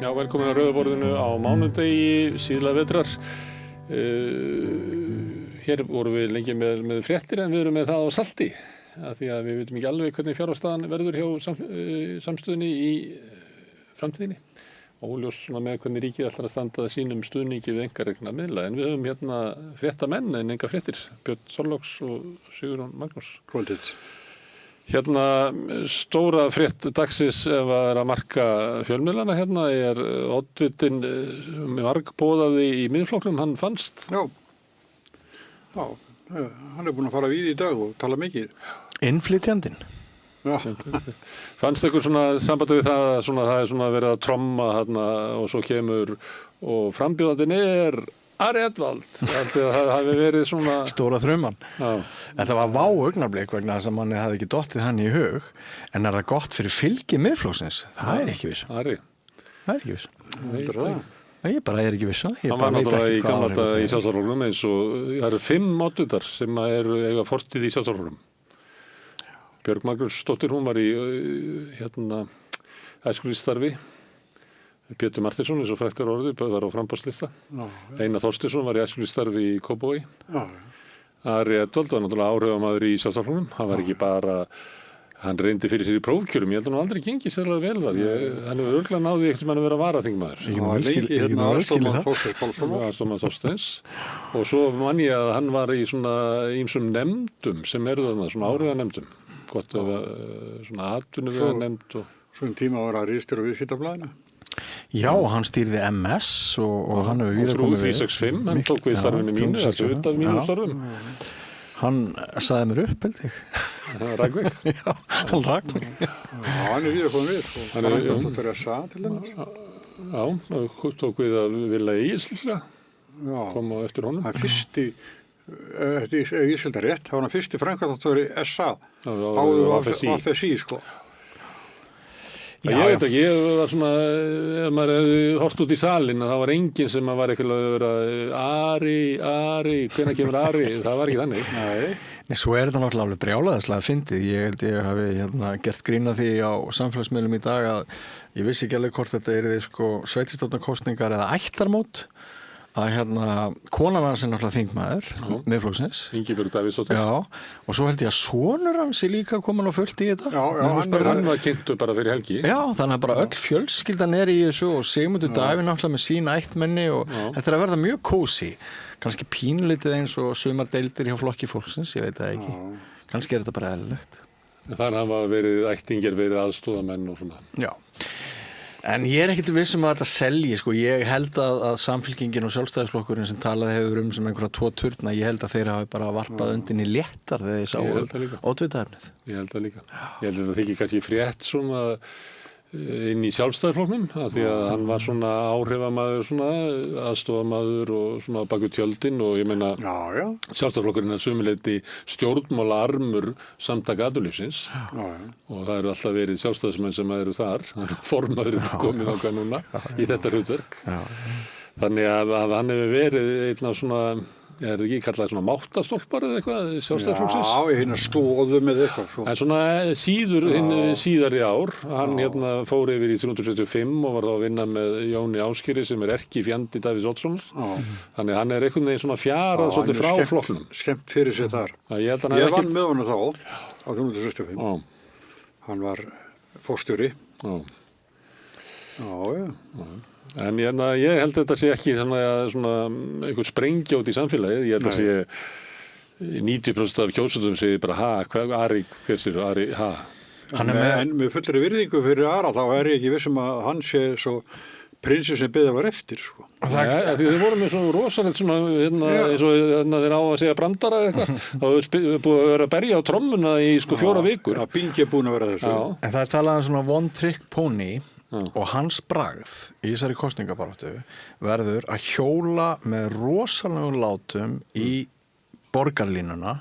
Já, velkomin að Rauða borðinu á mánudegi, síðla vetrar. Hér vorum við lengi með fréttir en við erum með það á salti. Af því að við vitum ekki alveg hvernig fjárhagsstaðan verður hjá samstöðunni í framtíðinni. Óljós svona með hvernig ríkið ætlar að standa sínum stuðningi við einkarekna miðla. En við höfum hérna fréttamenn en enga fréttir. Björn Þorláks og Sigurjón Magnús. Kvöldið. Hérna stóra frétt dagsins ef að marka fjölmiðlana hérna oddvitinn margboðaði í Miðflokknum, hann fannst. Já, hann búinn að fara víð í dag og tala mikið. Innflytjandinn. Já. Fannst ykkur svona sambandi við það að það svona verið að tromma hérna og svo kemur og frambjóðandinn Ari Edvald, það hafi verið svona... Stóra þrauman. Já. En það var augnablik vegna þess að manni hafði ekki dottið hann í hug, en það gott fyrir fylgi Miðflokksins? Það ekki viss. Ari. Það ekki viss. Heldur það? Ég bara ekki viss. Hann var náttúrulega í gamla daga í Sjálfstæðisflokknum eins og það eru 5 oddvitar sem eiga fortíð í Sjálfstæðisflokknum. Björg Magnúsdóttir, hún var í æskulýðsstarfi. Pétur Martinsson, eins og frægt orðið, var á framboðslista. Einar Þorsteinsson var í æskulýðsstarfi í Kópavogi. Ari Edvald var náttúrulega áhrifamaður í Sjálfstæðisflokknum. Hann var ekki bara, hann reyndi fyrir sér í prófkjörum. Ég held að hann aldrei gengið sérlega vel þar. Hann hefur örugglega náði einhvern veginn að vera varaþingmaður. Hann var lengi aðstoðarmaður Þorsteins Pálssonar. Aðstoðarmaður Þorsteins. Og svo man ég að hann var í svona ýmsum nefndum sem eru þarna, svona áhrifanemndum. Gott að svona atvinnuveganefnd og... Svo tíma var að ritstjóri viðskiptablaðinu. Já, hann stýrði MS og hann hefur víða komið við. 365, hann tók við starfinu mínu, þessu ut af mínum starfum. Hann sagði mér upp, held ég. Rækvig? Já, hann rak mig. Já, hann víða komið við. Hann tók SA til dæmis. Já, tók við að vilja Ísla, koma eftir honum. Hann fyrsti, ef ég skildi rétt, hann fyrsti framkvæmdastjóri SA. Áður FSI, sko. Ég veit ekki, ég var svona, ef maður hefði hort út í salinn að það var enginn sem var eitthvað að vera Ari, hvenær kemur Ari, það var ekki þannig. Nei, svo þetta náttúrulega alveg brjálæðislega fyndið. Ég held ég hafi gert grín að því á samfélagsmiðlum í dag að ég vissi ekki alveg hvort þetta yrði sveitarstjórnarkosningar eða ættarmót. Að konan hans náttúrulega þingmaður Miðflokksins. Ingibjörg Davíðsdóttir. Já, og svo held ég að sonur hans líka komin á fullt í þetta. Já, hann var kynntur bara fyrir helgi. Já, þannig að bara öll fjölskyldan í þessu og Sigmundur Davíð náttúrulega með sín ættmenni og þetta að verða mjög kósí. Kannski pínulítið eins og sumar deildir hjá flokki fólksins, ég veit það ekki. Kannski þetta bara eðlilegt. Þar hafa verið ættingjar, verið aðstoðamenn og svona. Já. En ég ekkert viss að þetta selji, ég held að Samfylkingin og Sjálfstæðisflokkurinn sem talaði hefur sem einhverja 2 turna, ég held að þeir hafi bara varpað undin í léttar þegar þeir sáu oddvitaefnið. Ég held það líka. Ég held að það þykir kannski frétt svona inn í Sjálfstæðisflokknum, af því að hann var svona áhrifamaður, svona aðstofamaður og svona baku tjöldin og ég meina Sjálfstæðisflokkurinn sömuleyti stjórnmálaarmur Samtaka atvinnulífsins og það eru alltaf verið sjálfstæðismenn sem eru þar, formaður komið þangað núna í þetta hlutverk. Þannig að hann hefur verið einn af svona, það ekki kallað svona máttastólpar eða eitthvað, Sjálfstæðisflokksins? Já, í stóðum eða eitthvað. Svo. En svona síðari ár, hann fór yfir í 375 og var þá að vinna með Jóni Ásgeiri sem erkifjandi Davíðs Oddssonar. Þannig hann einhvern veginn svona fjarað svolítið frá flokknum. Skemmt fyrir sér þar. Ég vann með honum þá, á 375. Hann var forstjóri. Já. En ég held að þetta sé ekki svona einhver sprengja út í samfélagið. Ég held að sé 90% af kjósendum segir bara Ari, hver sér Ari, En með fullri virðingu fyrir Ara þá ég ekki vissum að hann sé svo prinsinn sem beðið var eftir. Því þau voru með svona rosalegt eins og þeir á að segja brandara eða eitthvað. Þá hefur búið að vera að berja á trommuna í 4 vikur. Já, Bingi búin að vera þessu. En það talað um svona one trick pony. Og hans bragð í þessari kosningabaráttu verður að hjóla með rosalegum látum í borgarlínuna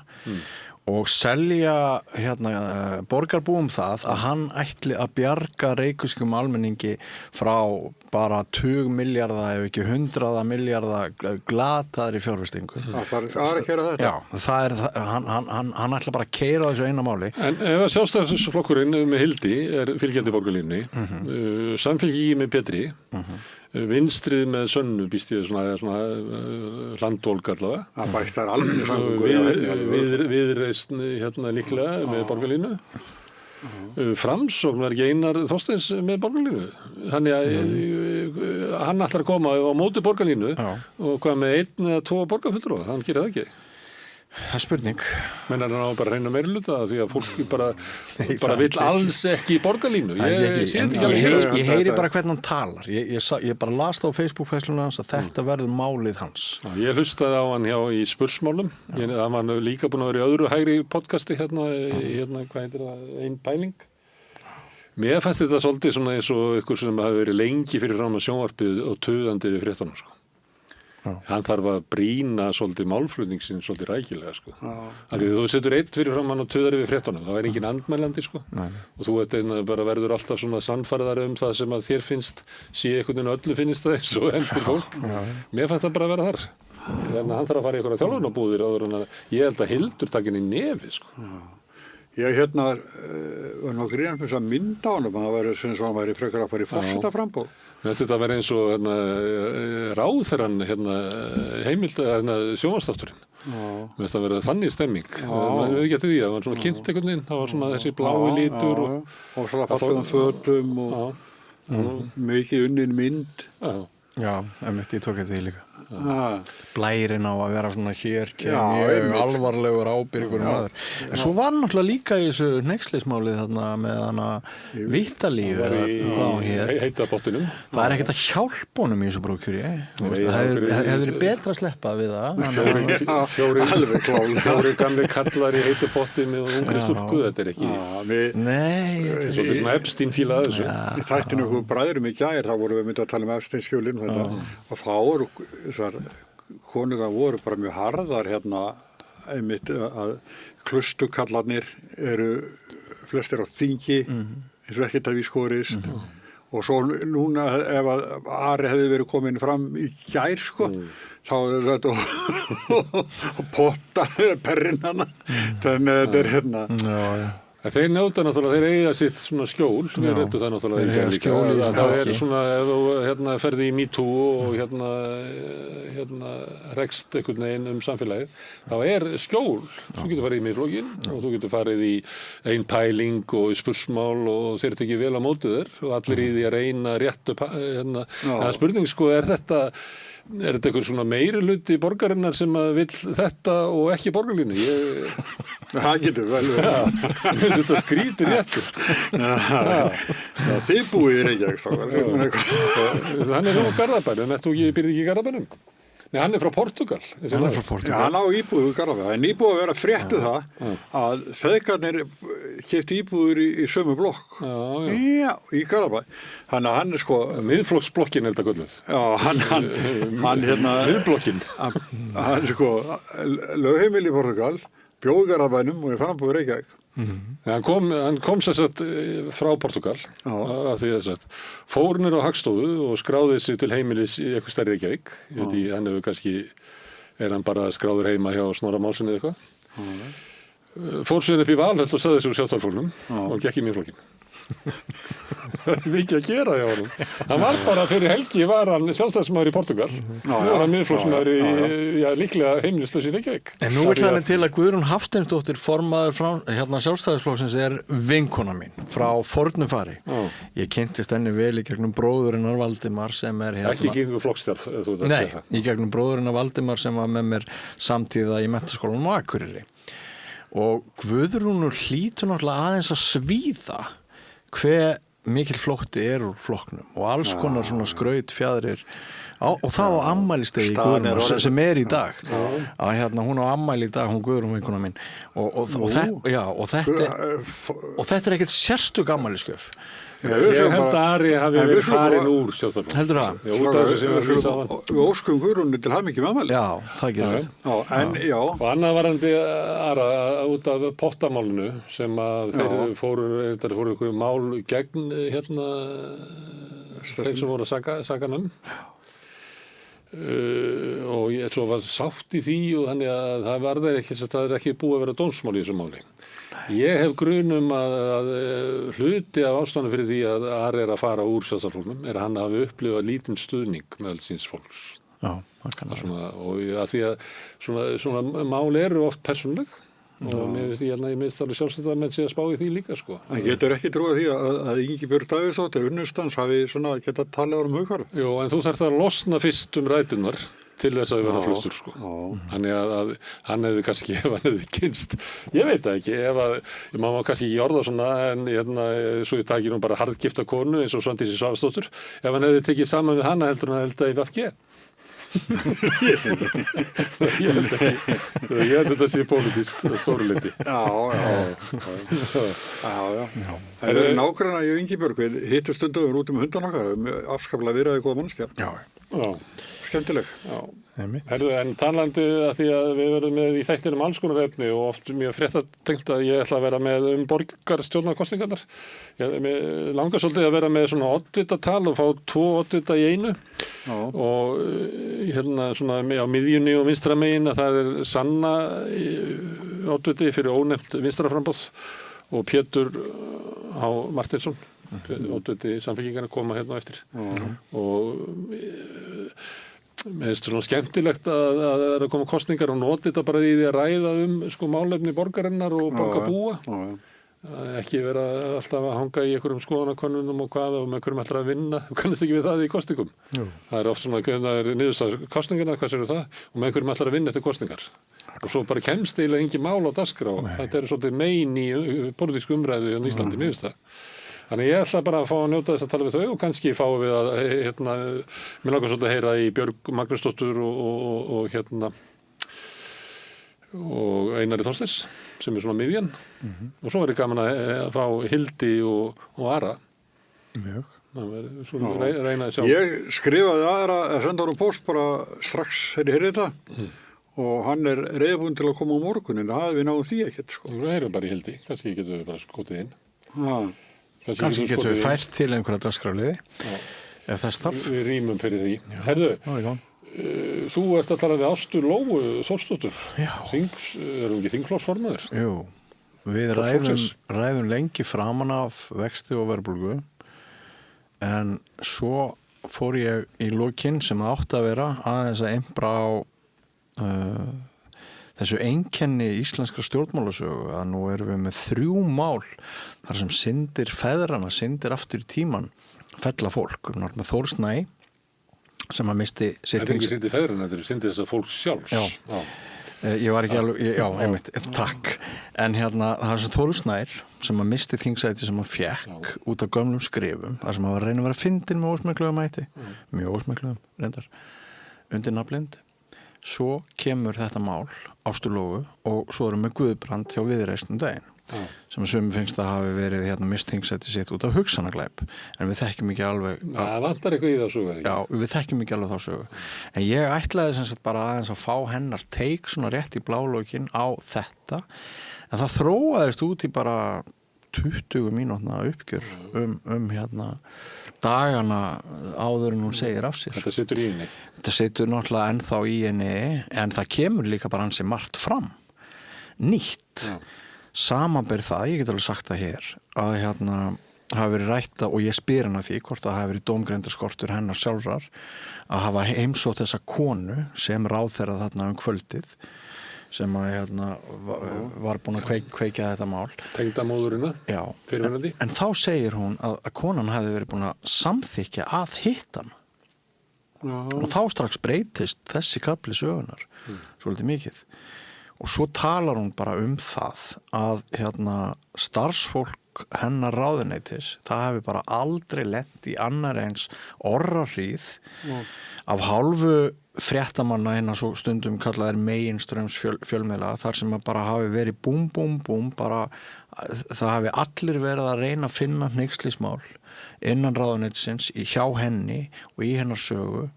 og selja borgarbúum það að hann ætli að bjarga reykvískum almenningi frá bara 20 milljarða ef ekki 100 milljarða glataðri fjárfestingu. Það er að keyra þetta? Já, hann ætla bara að keyra þessu eina máli. En ef að Sjálfstæðisflokkurinn með Hildi er fylgjandi borgarlínunni, Samfylkingin með Pétri, vinstrið með Sönnu býst ég svona landvolk allavega. Það bættar alveg samfélgur. Viðreisn líklega með borgarlínu. Framsókn var ekki Einar Þorsteins með borgarlínu. Þannig að hann ætlar að koma á móti borgarlínu og hvað með 1 eða 2 borgarfulltrúa, hann gerir það ekki. Það er spurning. Menn er hann á bara reyna meirihluta því að fólk bara vill alls ekki borgarlínu. Ég heyri bara hvernig hann talar. Ég bara las það á Facebook-fæslunum hans að þetta verður málið hans. Já, ég hlustaði á hann í spursmálum. Hann var líka búin að vera í öðru hægri podcasti hérna hvað heitir það, Ein pæling. Mér fannst þetta svolítið svona eins og ykkur sem hafi verið lengi fyrir fram að sjónvarpið og tuðandi við fréttunum, sko. Hann þarf að brýna svolítið málflutningsinn svolítið rækilega, sko. Því þú setur einn fyrir fram hann og tuðar við fréttunum, það er engin andmælandi, sko. Og þú bara verður alltaf svona sannfærðari það sem að þér finnst, sé einhvern veginn öllu finnst það eins og endur fólk. Mér fannst það bara að vera þar. Þannig að hann þarf að fara í einhverja þjálfunarbúðir áður en ég held að Hildur taki hann í nefið, sko. Ég var nú grínast með þess að mynda á honum, það væri sem svo hann væri frekar að fara í forsetaframboð. Þetta verði eins og ráðherrann heimild sjónvarpsþátturinn. Þetta verði þannig stemming. Man veit ekki eftir því að það var svona kynnt einhvern veginn, það var svona þessi blái litur og svona fallegum fötum og mikið unnin mynd. Já, ég tók eftir því líka. Blærinn á að vera svona hér mjög alvarlegur ábyrgur maður. En svo var náttúrulega líka í þessu hneykslismálið þarna með hana Vittalíu heita pottinum. Það er ekkert að hjálpa honum í þessu brókjúri. Það hefði verið betra að sleppa við það. Fjóri gamli kallar í heitu potti með ungri stúlku, þetta er ekki svolítið svona Epstein-fíla að þessu. Í þættinu okkur bræðurum í gær, þá vorum við myndið að tala um Epstein-skjölin og þá voru þessar konungar voru bara mjög harðar einmitt að klustukallarnir eru flestir á þingi eins og ekkert að við skorist og svo núna ef að Ari hefði verið komin fram í gær þá er þetta og potta perrinnana þannig að þetta er Þeir njóta náttúrulega, þeir eiga sitt svona skjól, við reyndu það náttúrulega líka. Það er svona, ef þú ferði í MeToo og rekst einhvern veginn samfélagið, þá er skjól. Þú getur farið í Miðflokkinn og þú getur farið í Ein pæling og í spursmál og þeir tekið vel á móti þér og allir í því að reyna rétt upp. Spurning er þetta einhver svona meirihluti borgarinnar sem vill þetta og ekki borgarlínu? Það getur vel verið. Þetta skrítir réttur. Þið búið í Reykjavík. Hann er frá Garðabænum, býrðu ekki í Garðabænum? Nei, hann er frá Portúgal. Hann á íbúð í Garðabæ. En íbúð að vera fréttu það að feðgarnir keyptu íbúður í sömu blokk. Já, í Garðabæ. Þannig að hann er Miðflokksblokkin er þetta gölluð. Já, hann Miðblokkin. Hann lögheimili í Portúgal, bjó í Garðabænum og er frambúið Reykjavík. Hann kom sér satt frá Portúgal að því að fór niður á Hagstofu og skráði sig til heimilis í eitthvað stærri Reykjavík. Hann hefur kannski, er hann bara skráður heima hjá Snorra Málssyni eða eitthvað. Fór sér upp í Valhöll og sagði þessu Sjálfstæðisflokknum og gekk í Miðflokkinn. Það er mikið að gera hjá honum. Hann var bara fyrir helgi var hann sjálfstæðismaður í Portúgal. Nú var hann miðflokksmaður í líklega heimilislaus í Reykjavík. En nú er þannig til að Guðrún Hafsteinsdóttir formaður frá sjálfstæðisflokksins er vinkona mín frá fornu fari. Ég kynntist henni vel í gegnum bróðurinn af Valdimar sem er ekki í gegnum flokksstarf. Nei, í gegnum bróðurinn af Valdimar sem var með mér samtíða í menntaskólanum á Akureyri. Og Guðrúnur hlýtur náttúrulega aðeins að svíða hve mikil flótti er úr flokknum og alls konar svona skraut fjæðrir og það á ammælistegi Guðrúnar sem er í dag að hún á ammæli í dag, hún Guðrún vinkona mín og þetta er ekkert sérstök ammælisgjöf Ég held að Ari hafi verið farin úr sjálfstæðarflokknum. Heldur það? Já, út af þessu sem við lýsa á hann. Við óskum Guðrúnu til hamingju með afmæli. Já, það gerir við. Já. Og annað varandi Ara út af pottamálinu sem að þeir fóru ykkur mál gegn hérna þeir sem voru að saka hann og svo var sátt í því og þannig að það er ekki búið að vera dómsmál í þessu máli. Ég hef grunum að hluti af ástæðunum fyrir því að Ari að fara úr Sjálfstæðisflokknum að hann hafi upplifað lítinn stuðning meðal síns fólks. Já, það kann að vera. Og að því að svona mál eru oft persónuleg og mér finnst alveg sjálfsagt að menn sé að spá í því líka sko. En getur ekki trúið því að Ingibjörg Davíðsdóttir unnustans hafi svona getað talið hugfæra? Jú, en þú þarft að losna fyrst ræturnar til þess að vera fluttur sko. Þannig að hann hefði kannski, ef hann hefði kynst, ég veit það ekki, ég má kannski ekki orða svona, en svo ég taki nú bara harðgifta konu eins og Svandísi Svavarsdóttur, ef hann hefði tekið saman við hana heldur hann held að í VFG. Ég held ekki, ég held þetta sé pólitískt stórleiti. Já. Það eru nágranna í Ingibjörg, við hittum stundum út hundan okkar, afskaplega viraði góða mannskja. Já. Skemmtileg. Herðu, en talandi að því að við verðum með í þættinum alls konar efni og oft mjög fréttatengt að ég ætla að vera með borgarstjórnarkosningarnar. Mér langar svolítið að vera með svona oddvitatal og fá 2 oddvita í einu. Og hérna svona á miðjunni og vinstra megin að það er Sanna oddviti fyrir ónefnt vinstraframboð og Pétur H. Martinsson oddviti Samfylkingarinnar koma hérna á eftir. Og mér finnst svona skemmtilegt að það er að koma kosningar og nota þetta bara í því að ræða sko málefni borgarinnar og borgarbúa. Ekki vera alltaf að hanga í einhverjum skoðanakönnunum og hvað og með einhverjum alltaf að vinna. Þú kannast ekki við það í kosningum. Það er oft svona, það er niðurstaða kosningina, hvað séu það? Og með einhverjum alltaf að vinna eftir kosningar. Og svo bara kemst eiginlega engin mál á dagskrá. Þetta er svolítið mein í pólitísku umræðu í Íslandi, mér finnst það. Þannig ég ætla bara að fá að njóta þess að tala við þau og kannski fáum við að, mér langar svolítið að heyra í Björg Magnúsdóttur og Einari Þorsteins sem er svona miðjan og svo er ég gaman að fá Hildi og Ara. Mjög. Það verður svona reyna að sjá. Ég skrifaði Ara að senda honum póst bara strax þegar ég heyrði þetta og hann er reiðbúinn til að koma á morgun en það við náum því ekkert sko. Við heyrum bara í Hildi, kannski getum við bara skotið inn. Kannski getum við fært til einhverja dagskráliði ef þess þarf. Við rýmum fyrir því. Herðu, þú ert að tala við Ástu Lóu Þórsdóttur. Erum ekki þingflokksformaður? Jú, við ræðum lengi framan af vexti og verðbólgu en svo fór ég í lokin sem átti að vera aðeins að impra á þessu einkenni íslenskra stjórnmálasögu að nú erum við með 3 mál þar sem syndir feðrana, syndir aftur í tíman fella fólk. Við erum með Þór Snæ sem að misti sitt. Þetta er ekki syndir feðrana, þetta er syndir þess að fólk sjálfs. Já. Ég var ekki alveg, einmitt, takk. En hérna, það er sem Þór Snær sem að misti þingsæti sem hann fékk út af gömlum skrifum, þar sem hann var að reyna að vera fyndinn með ósmekklegum hætti, mjög ósmekklegum, reyndar, undir nafnlind. Svo kemur þetta mál Ástu Lóu og svo erum við Guðbrand hjá Viðreisn daginn sem að sumir finnst að hafi verið hérna misþingsætti sitt út af hugsanaglæp en við þekkjum ekki alveg það vantar eitthvað í þá sögu já, við þekkjum ekki alveg þá sögu en ég ætlaði sem sagt bara aðeins að fá hennar teik svona rétt í blálókin á þetta en það þróaðist út í bara 20 mínútna uppgjör hérna dagana áður en hún segir af sér. Þetta situr í henni. Þetta situr náttúrulega ennþá í henni en það kemur líka bara ansi margt fram. Nýtt. Samanber það, ég get alveg sagt það hér, að hérna hafi verið rætt og ég spyr hana því hvort það hafi verið dómgreindarskortur hennar sjálfrar að hafa heimsótt þessa konu sem ráðherra þarna kvöldið sem að hérna var búin að kveikja þetta mál. Tengdamóðurina? Já. Fyrirverandi? En þá segir hún að konan hefði verið búin að samþykkja að hitta hann. Og þá strax breytist þessi kafli sögunar svolítið mikið. Og svo talar hún bara það að hérna starfsfólk lok hennar ráðuneytis, það hefði bara aldrei lent í annar eins orrahríð af hálfu fréttamanna innan svo stundum kallaðir meginströms fjölmiðla, þar sem að bara hafi verið búm, bara það hafi allir verið að reyna að finna hneykslismál innan ráðuneytisins hjá henni og í hennar sögu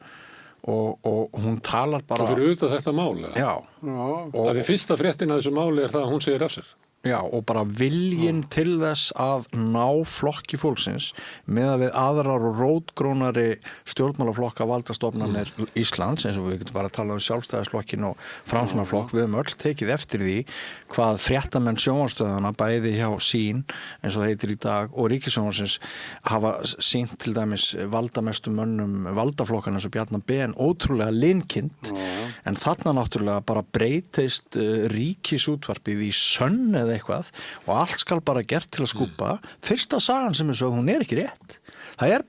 og hún talar bara... Svo fyrir auðvitað þetta mál, eða? Já. Það er fyrsta fréttin af þessu máli er það að hún segir af sér. Já, og bara viljinn til þess að ná flokki fólksins með að við aðrar og rótgrónari stjórnmálaflokka valdastofnanir Íslands, eins og við getum bara að tala um sjálfstæðisflokkin og framsóknarflokk, við öll tekið eftir því hvað fréttamenn sjónvarpsstöðvanna bæði hjá Sýn, eins og það heitir í dag, og Ríkissjónvarpsins hafa sýnt til dæmis valdamestu mönnum valdaflokkan eins og Bjarna Ben ótrúlega linkind, en þarna náttúrulega bara breytist ríkisútvarpið í sönn eða eitthvað og allt skal bara gert til að skúpa. Fyrsta sagan sem er sögð, hún er ekki rétt. Það er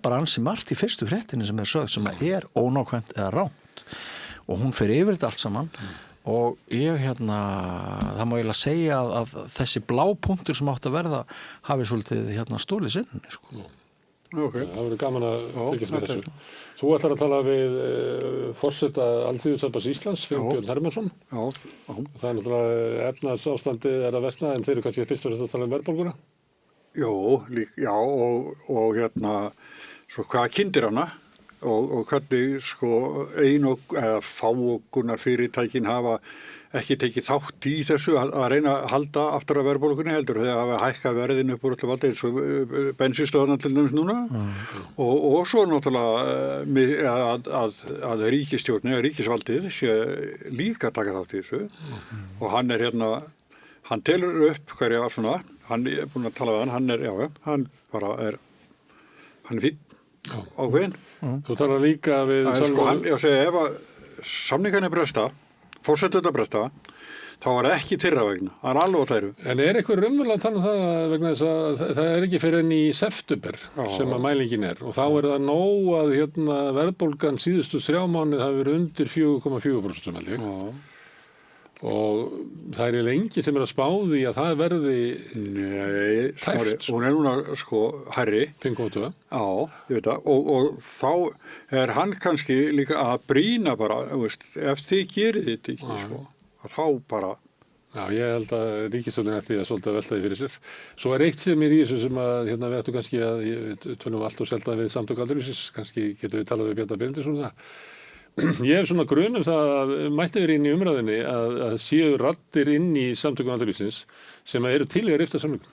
bara ansi margt í fyrstu fréttinni sem er sögð sem er ónákvæmt eða ránt. Og hún fer yfir þetta allt saman og ég það má eiginlega segja að þessi blápunktur sem átt að verða hafi svolítið stólið sinni, sko. Okay. Það verður gaman að fylgjast með þessu. Þú ætlar að tala við forseta Alþýðusambands Íslands, Björn Hermannsson. Já. Það er náttúrulega efnahagsástandið að versna, en þeir eru kannski fyrst og fremst að tala um verðbólguna? Já, og svo hvað kyndir hana og hvernig eða fáokunar fyrirtækin hafa ekki tekið þátt í þessu að reyna að halda aftur að verðbólgunni heldur þegar hafa hækkað verðin upp úr öllu valdi eins og bensínstöðvarnar til dæmis núna og svo náttúrulega að ríkisstjórn eða ríkisvaldið sé líka að taka þátt í þessu og hann er hann telur upp hverja var svona, hann er búin að tala við hann er fínn ákveðinn. Þú talar líka við ég segi ef að samningarnir bresta fórsetu þetta bresta, þá var ekki þeirra vegna. Það er alveg á tæru. En er eitthvað raunverulega að tala um það vegna þess að það er ekki fyrir enn í september sem að mælingin er og þá er það nóg að verðbólgan síðustu 3 mánuði hafi verið undir 4,4% held ég. Og það er lengi sem er að spá því að það verði tæft. Hún er núna hærri. 5,2. Já, ég veit það. Og þá er hann kannski líka að brýna bara, ef þið gerir þetta ekki, að þá bara... Já, ég held að ríkisstjórnin eftir að svolítið velta því fyrir sér. Svo er eitt sem er í þessu sem að við ættum kannski að tölum allt og sjaldan við Samtök atvinnulífsins, kannski getum við talað við Bjarna Benediktsson um það. Ég hef svona grun það að mætti verið inn í umræðinni að séu raddir inn í Samtökum atvinnulífsins sem eru til í að rifta samningum.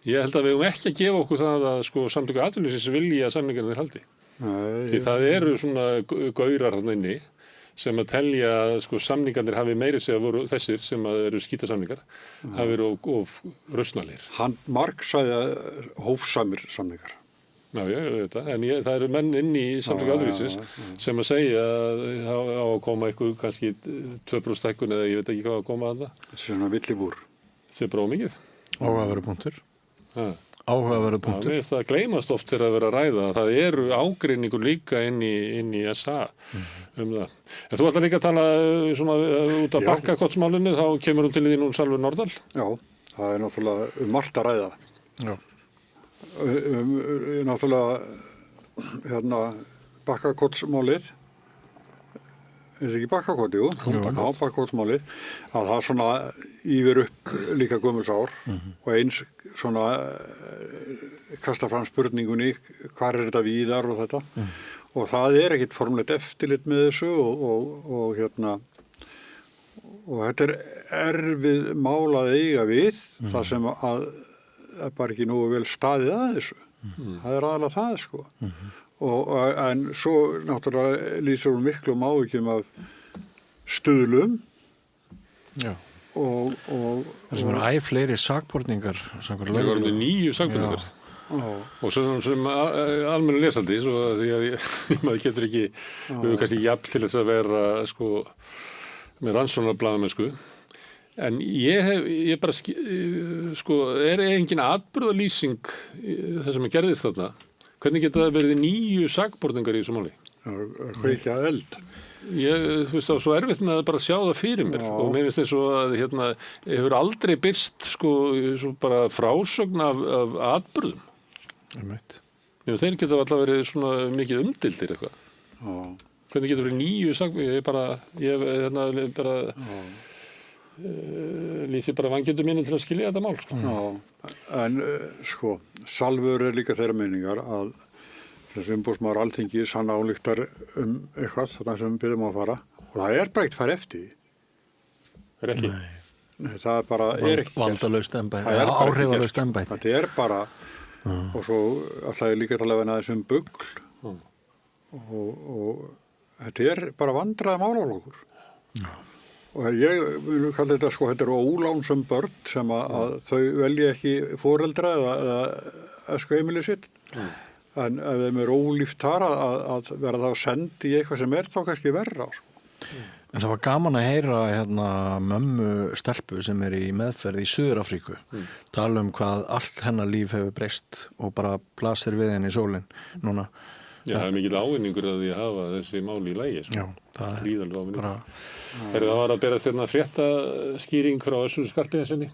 Ég held að við höfum ekki að gefa okkur það að Samtökum atvinnulífsins vilji að samningarnir haldi. Því það eru svona gaurar þarna inni sem að telja að samningarnir hafi meiri segja voru þessir sem að eru skítasamningar hafi verið of rausnalegir. Hann Mark sagði hófsamir samningar. Já, ég veit það, en það eru menn inn í Samtökum atvinnulífsins sem að segja að það á að koma eitthvað kannski 2% hækkun eða ég veit ekki hvað að koma að það. Svona villibúr. Það er bara ómikið. Áhugaverður punktur. Já, mér það gleymast oft þegar að vera að ræða. Það eru ágreiningur líka inn í SA um það. En þú ætlar líka að tala svona út af Bakkakottsmálinu, þá kemur til því nú Salvör Nordal. Já, það er náttúrulega margt að ræða. Já. Náttúrulega Bakkakottsmálið er ekki Bakkakot, jú? Bakkakottsmálið að það svona yfir upp líka gömulsár og eins svona kasta fram spurningunni hvar er þetta víðar og þetta og það er ekkit formlegt eftirlit með þessu og þetta er erfið mál að eiga við það sem að er bara ekki nógu vel staðið að þessu. Það er aðalega það, en svo náttúrulega lýsir hún miklum áhyggjum af stuðlum. Já. Og það sem eru fleiri sakborningar. Það voru með 9 sakborningar. Og sem almennu lesandi, svo því að maður getur ekki, við höfum kannski jafn til þess að vera með rannsóknarblaðamennsku. En ég bara, er engin atburðarlýsing það sem gerðist þarna? Hvernig geta það verið 9 sakborningar í þessu máli? Kveikja eld. Þú veist, það var svo erfitt með að bara sjá það fyrir mér og mér finnst eins og að hefur aldrei birst sko svo bara frásögn af atburðum. Þeir geta alltaf verið svona mikið umdildir eitthvað. Hvernig getur verið 9 sagn, lýsi bara vangjöndum mínum til að skilja þetta mál. Sko. En sko, Salvör líka þeirra meiningar að þessi umboðsmaður Alþingis hann ályktar eitthvað þarna sem við byrjum að fara og það bara ekkert fara eftir. Ekki? Nei, það bara ekki. Valdalaust embætti, áhrifalaust embætti. Þetta bara, og svo alltaf líka að tala þessum bugl og þetta bara vandraði málaflokkur. Og ég vil kalla þetta sko, þetta ólánsöm börn sem að þau velja ekki foreldra eða æskuheimili sitt. En ef þeim ólíft þar að vera þá send í eitthvað sem þá kannski verra. En það var gaman að heyra mömmu stelpu sem í meðferð í Suður-Afríku tala hvað allt hennar líf hefur breyst og bara blasir við henni í sólinn núna. Já, það mikil ávinningur að því að hafa þessi máli í lagi. Sko. Já, það gríðarlega ávinningur. Það var að berast fréttaskýring frá Össur Skarphéðinssyni.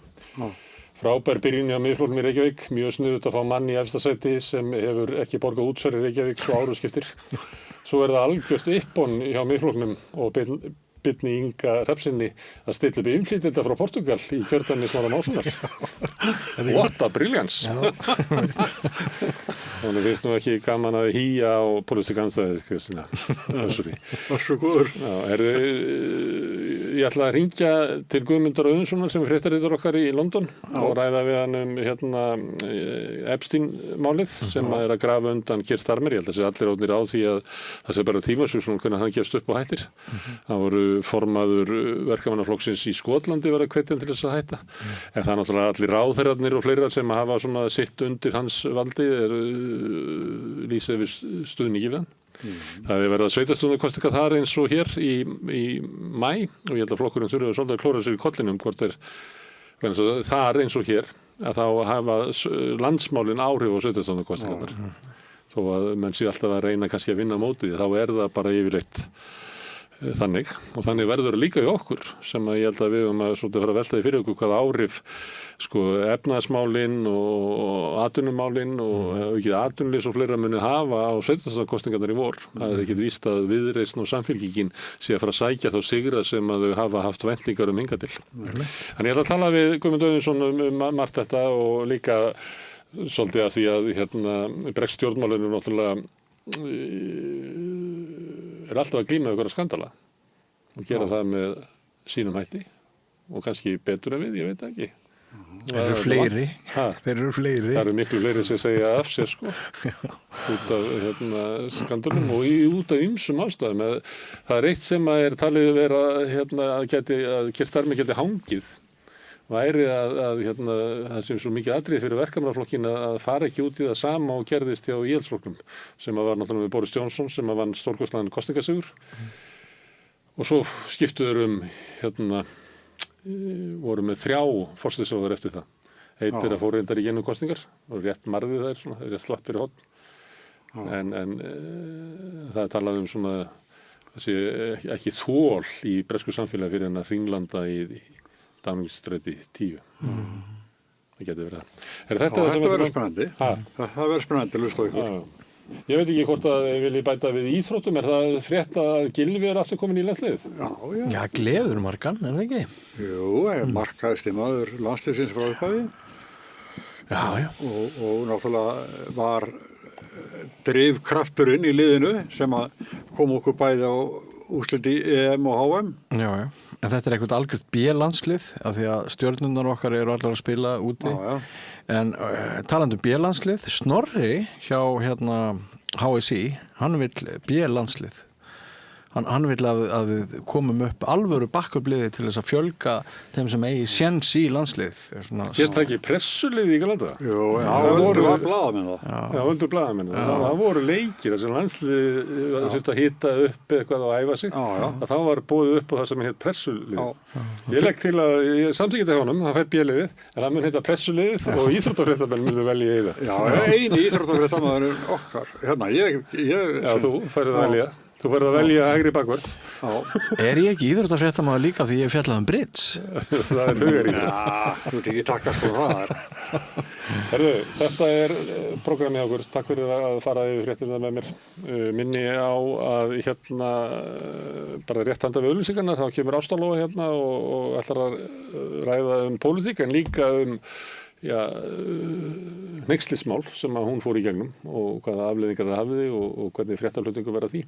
Frábær byrjun á Miðflokknum í Reykjavík, mjög sniðugt að fá mann í efsta sæti sem hefur ekki borgað útsvar í Reykjavík svo árum skiptir. Svo það algjört uppbón hjá Miðflokknum og Birni Inga Hrafnsinni að stilla upp innflytjenda frá Portúgal í kjördæmi Smára Mássonar. What a brilliance! Þannig finnst nú ekki gaman að hýja á pólitíska andstæði sína. Það svo góður. Ég ætla að hringja til Guðmundar Auðunssonar sem fréttaritari okkar í London og ræða við hann Epstein-málið sem að grafa undan Keir Starmer. Ég held að sé allir átnir á því að það sé bara tímasvið hvernig hann gefst upp og hættir. Það voru formaður verkamannaflokksins í Skotlandi var að hvetja til þess að hætta. En það náttúrulega allir ráðherrarnir og fleira sem hafa svona sitt undir hans valdi lýsið við stuðningi við hann. Það hefur verið að sveitarstjórnarkosningar þar eins og hér í maí og ég held að flokkurinn þurfi svolítið að klóra sér í kollinum hvort þar eins og hér að þá hafa landsmálin áhrif á sveitarstjórnarkosningarnar. Þó að menn sé alltaf að reyna kannski að vinna mótið þá það bara yfirleitt þannig og þannig verður líka í okkur sem að ég held að við að fara að velta því fyrir okkur hvaða áhrif sko efnahagsmálin og atvinnumálin og ekki atvinnuleysi og fleira muni hafa á sveitarstjórnarkosningarnar í vor. Það ekki víst að Viðreisn og Samfylkingin sé að fara að sækja þá sigra sem að þau hafa haft væntingar hingað til. Þannig ég ætla að tala við Guðmund Auðunsson margt þetta og líka svolítið að því að Brexit-stjórnmálinu náttúrulega alltaf að glíma ykkur að skandala og gera það með sínum hætti og kannski betur en við, ég veit ekki. Þeir eru fleiri. Það eru miklu fleiri sem segja af sér sko út af skandalum og út af ýmsum ástæðum. Það eitt sem að talið vera að Keir Starmer geti hangið væri að það sem svo mikið atriði fyrir verkamannaflokkinn að fara ekki út í það sama og gerðist hjá Íhaldsflokknum sem að var náttúrulega með Boris Johnson sem að vann stórkostlegan kosningasigur og svo skiptuður voru með 3 forsætisráðherra eftir það. Eitt að fór reyndar í gegnum kosningar og rétt marði þær, rétt slapp fyrir horn en það talaði svona þessi ekki þol í bresku samfélagi fyrir en að hringlanda í Downing-stræti 10. Það getur verið það. Þetta verður spennandi. Það verður spennandi að hlusta á ykkur. Ég veit ekki hvort að þið viljið bæta við íþróttum. Það frétt að Gylfi aftur komin í landsliðið? Já, gleður margan, það ekki? Jú, markaðist maður landsliðsins frá upphafi. Já. Og náttúrulega var drifkrafturinn í liðinu sem að kom okkur bæði á úrslit í EM og HM. Já. En þetta eitthvað algjört B-landslið af því að stjörnurnar okkar eru allar að spila úti. En talandi B-landslið, Snorri hjá HSI, hann vill B-landslið. Hann vill að við komum upp alvöru bakkupliði til þess að fjölga þeim sem eigi séns í landslið. Ég það ekki pressulið í Galanda? Jú, það voru blaðamenn það. Já, völdu blaðamenn. Það voru leikir þess að landslið þurfti að hita upp eitthvað og æfa sig. Þá var boðið upp á það sem heit pressulið. Ég legg til að, ég samþykki þetta honum, hann fær B-liðið, en hann mun heita pressuliðið og íþróttafréttamenn munu velja í það. Já, eini íþróttafréttamaður okkar. Já, þú færið að velja. Þú verður að velja hægri bakvörð. Er ég ekki íþróttafréttamaður líka því ég fjallaði bridge? Það hugar í það. Já, þú ert ekki takkast það. Herðu, þetta programmið okkur. Takk fyrir að fara yfir fréttirna með mér. Minni á að bara rétt handa við auglýsingarnar, þá kemur Ásta Lóa hérna og ætlar að ræða pólitík en líka hneykslismál sem að hún fór í gegnum og hvaða afleiðingar það hafiði og hvernig fréttaflutningur verða því.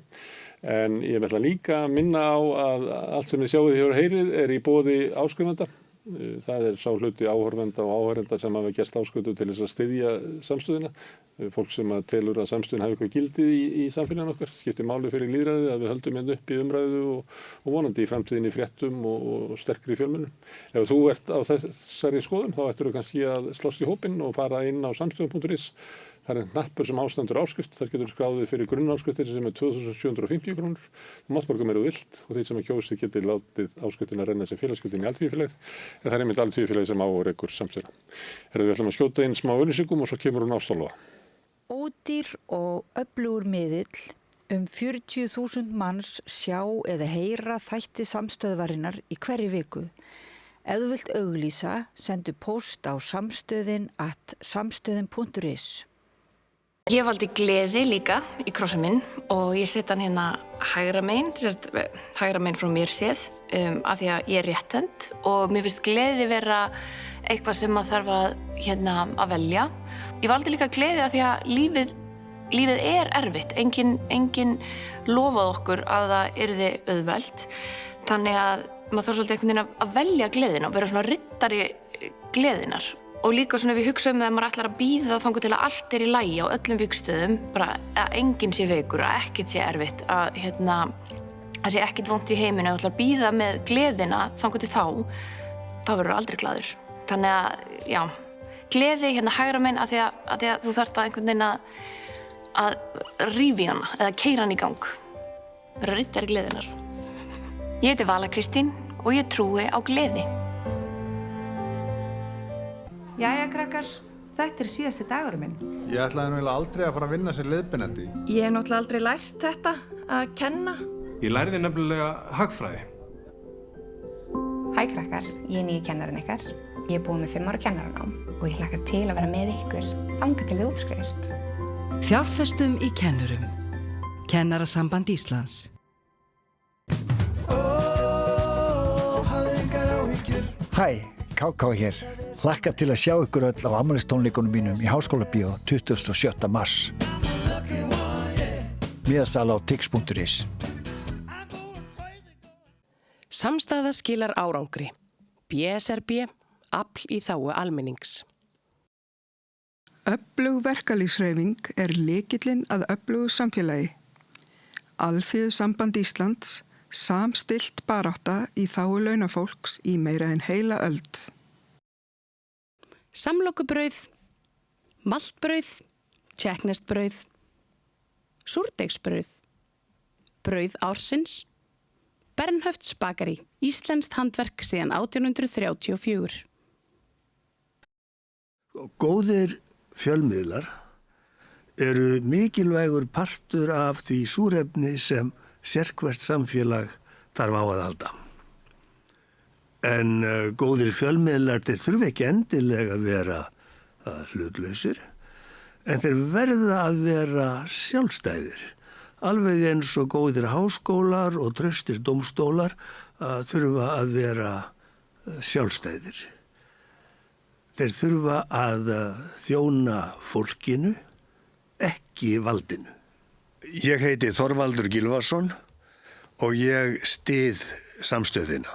En ég ætla líka að minna á að allt sem þið sjáið hér og heyrið í boði áskrifenda. Það sá hluti áhorfenda og áhorfenda sem hafa gert áskrifendur til þess að styðja samstöðuna. Fólk sem telur að samstöðin hafi eitthvað gildið í samfélaginu okkar. Skiptir máli fyrir lýðræðið að við höldum hérna upp í umræðu og vonandi í framtíðinni fréttum og sterkri fjölmiðlum. Ef þú ert á þessari skoðun þá ættirðu kannski að slást í hópinn og fara inn á samstöðun.is. Það hnappur sem ástendur áskrift, þar getur skráðið fyrir grunnáskriftir sem 2.750 krónur. Þú mátt borga meira vilt og þeir sem kjósið getur látið áskriftina renna sem félagskriftin í Alþýðufélagið. En það einmitt Alþýðufélagið sem á og rekur samstöðuna. Við ætlum að skjóta inn smá auglýsingum og svo kemur hún Ásta Lóa. Ódýr og öflugur miðill 40.000 manns sjá eða heyra þætti samstöðvarinnar í hverri viku. Ef þú vilt auglýsa, sendu póst á samstöðin@samstöðin.is. Ég valdi gleði líka í krossin minn og ég set hann hérna hægra megin frá mér séð af því að ég rétthend og mér finnst gleði vera eitthvað sem maður þarf að velja. Ég valdi líka gleði af því að lífið erfitt. Enginn lofaði okkur að það yrði auðvelt. Þannig að maður þarf svolítið einhvern veginn að velja gleðina og vera svona riddari gleðinar. Og líka svona við hugsaum að maður ætlar að bíða þangað til að allt í lagi á öllum vígstöðum, bara að enginn sé veikur, að ekkert sé erfitt, að það sé ekkert vont í heiminu, að ætlar að bíða með gleðina þangað til þá verður aldrei glaður. Þannig að, já, gleði hægra megin af því að þú þarft að einhvern veginn að rífa í hana eða keyra hana í gang. Vera riddari gleðinar. Ég heiti Vala Kristín og ég trúi á gleði. Jæja, krakkar, þetta síðasti dagurinn minn. Ég ætlaði náttúrulega aldrei að fara að vinna sem leiðbeinandi. Ég hef náttúrulega aldrei lært þetta, að kenna. Ég lærði nefnilega hagfræði. Hæ, krakkar, ég nýji kennarinn ykkar. Ég er búin með 5 ára kennaranám og ég hlakka til að vera með ykkur þangað til þið útskrifist. Fjárfestum í kennurum. Kennarasamband Íslands. Hæ, KK hér. Hlakka til að sjá ykkur öll á afmælistónleikunum mínum í Háskólabíó 27. mars. Miðasala á tix.is. Samstaða skilar árangri. BSRB, afl í þágu almennings. Öflug verkalýðshreyfing lykillinn að öflugu samfélagi. Alþýðusamband Íslands, samstillt barátta í þágu launafólks í meira en heila öld. Samlokubrauð, maltbrauð, tékkneskt-brauð, súrdeigsbrauð, brauð ársins, Bernhöfts bakari, íslenskt handverk síðan 1834. Góðir fjölmiðlar eru mikilvægur partur af því súrefni sem sérhvert samfélag þarf á að halda. En góðir fjölmiðlar þeir þurfa ekki endilega að vera hlutlausir, en þeir verða að vera sjálfstæðir. Alveg eins og góðir háskólar og traustir dómstólar þurfa að vera sjálfstæðir. Þeir þurfa að þjóna fólkinu, ekki valdinu. Ég heiti Þorvaldur Gylfason og ég styð samstöðina.